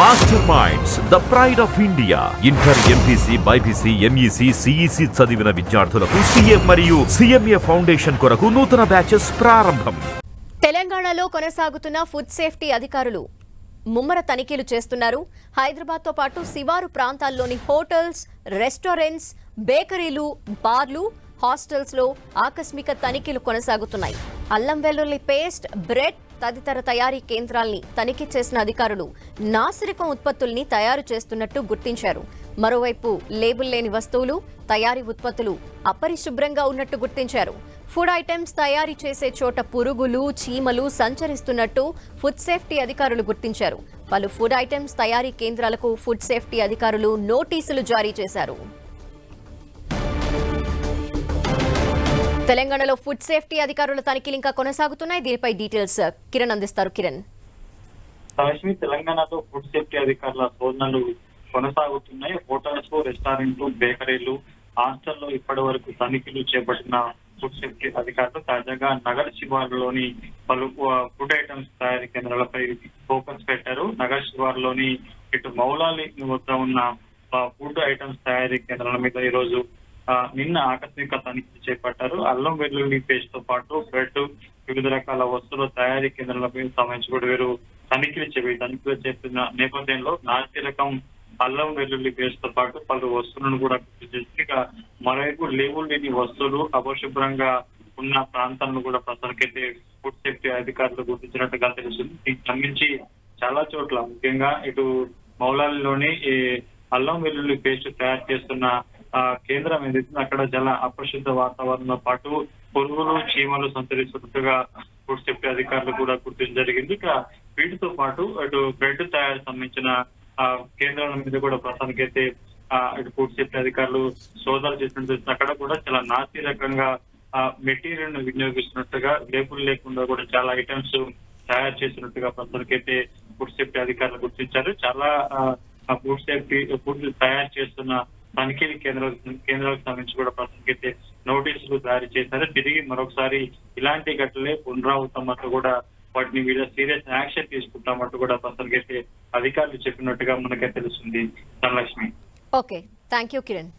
Master minds the pride of India. Inter, MPC, BiPC, MEC, CEC చదివిన విద్యార్థులకు CA మరియు CMA foundation కొరకు నూతన బ్యాచెస్ ప్రారంభం. తెలంగాణలో కొనసాగుతున్న ఫుడ్ సేఫ్టీ అధికారులు ముమ్మర తనిఖీలు చేస్తున్నారు. హైదరాబాద్తో పాటు శివారు ప్రాంతాల్లోని హోటల్స్, రెస్టారెంట్స్, బేకరీలు, బార్లు, హాస్టల్స్ లో ఆకస్మిక తనిఖీలు కొనసాగుతున్నాయి. అల్లం వెల్లుల్లి పేస్ట్, బ్రెడ్ తదితర తయారీ కేంద్రాల్ని తనిఖీ చేసిన అధికారులు నాసిరకం ఉత్పత్తుల్ని తయారు చేస్తున్నట్టు గుర్తించారు. మరోవైపు లేబుల్ లేని వస్తువులు, తయారీ ఉత్పత్తులు అపరిశుభ్రంగా ఉన్నట్టు గుర్తించారు. ఫుడ్ ఐటమ్స్ తయారీ చేసే చోట పురుగులు, చీమలు సంచరిస్తున్నట్టు ఫుడ్ సేఫ్టీ అధికారులు గుర్తించారు. పలు ఫుడ్ ఐటమ్స్ తయారీ కేంద్రాలకు ఫుడ్ సేఫ్టీ అధికారులు నోటీసులు జారీ చేశారు. తెలంగాణలో ఫుడ్ సేఫ్టీ అధికారుల తనిఖీలు ఇంకా కొనసాగుతున్నాయి. దీనిపై డీటెయిల్స్ కిరణ్ అందిస్తారు. కిరణ్, తెలంగాణలో ఫుడ్ సేఫ్టీ అధికారుల శోధనలు కొనసాగుతున్నాయి. హోటల్స్, రెస్టారెంట్లు, బేకరీలు, హాస్టల్లో ఇప్పటి వరకు తనిఖీలు చేపట్టిన ఫుడ్ సేఫ్టీ అధికారులు తాజాగా నగర శివారులోని పలు ఫుడ్ ఐటమ్స్ తయారీ కేంద్రాలపై ఫోకస్ పెట్టారు. నగర శివారులోని ఇటు మౌలాలి వద్ద ఉన్న ఫుడ్ ఐటమ్స్ తయారీ కేంద్రాల మీద ఈరోజు నిన్న ఆకస్మిక తనిఖీ చేపట్టారు. అల్లం వెల్లుల్లి పేస్ట్ తో పాటు బ్రెడ్, వివిధ రకాల వస్తువుల తయారీ కేంద్రాలపై సంబంధించి కూడా వీరు తనిఖీలు చేస్తున్న నేపథ్యంలో నాసి రకం అల్లం వెల్లుల్లి పేస్ట్ తో పాటు పలు వస్తువులను కూడా గుర్తు చేసి, ఇక మరోవైపు లేబుల్ లేని వస్తువులు, అపరిశుభ్రంగా ఉన్న ప్రాంతాలను కూడా ప్రస్తుతానికైతే ఫుడ్ సేఫ్టీ అధికారులు గుర్తించినట్టుగా తెలుస్తుంది. దీనికి సంబంధించి చాలా చోట్ల, ముఖ్యంగా ఇటు మౌలాలిలోని ఈ అల్లం వెల్లుల్లి పేస్ట్ తయారు చేస్తున్న కేంద్రం ఏదైతే అక్కడ చాలా అపరిశుద్ధ వాతావరణంతో పాటు పురుగులు, చీమలు సంచరిస్తున్నట్టుగా ఫుడ్ సేఫ్టీ అధికారులు కూడా గుర్తించడం జరిగింది. ఇక వీటితో పాటు అటు బ్రెడ్ తయారు సంబంధించిన కేంద్రాల మీద కూడా ప్రస్తుతానికైతే ఇటు ఫుడ్ సేఫ్టీ అధికారులు సోదాలు చేసినట్టు అక్కడ కూడా చాలా నాసి రకంగా మెటీరియల్ ను వినియోగిస్తున్నట్టుగా, లేబుల్ లేకుండా కూడా చాలా ఐటమ్స్ తయారు చేసినట్టుగా ప్రస్తుతానికైతే ఫుడ్ సేఫ్టీ అధికారులు గుర్తించారు. చాలా ఫుడ్ తయారు చేస్తున్న తనిఖీ కేంద్రాలకు సంబంధించి కూడా ప్రస్తుతానికైతే నోటీసులు జారీ చేశారు. తిరిగి మరొకసారి ఇలాంటి ఘటనలే పునరావృతమన్నట్టు కూడా వాటిని వీళ్ళ సీరియస్ యాక్షన్ తీసుకుంటామంటూ కూడా ప్రస్తుతానికైతే అధికారులు చెప్పినట్టుగా మనకే తెలుస్తుంది. Dhanalakshmi. Okay, thank you Kiran.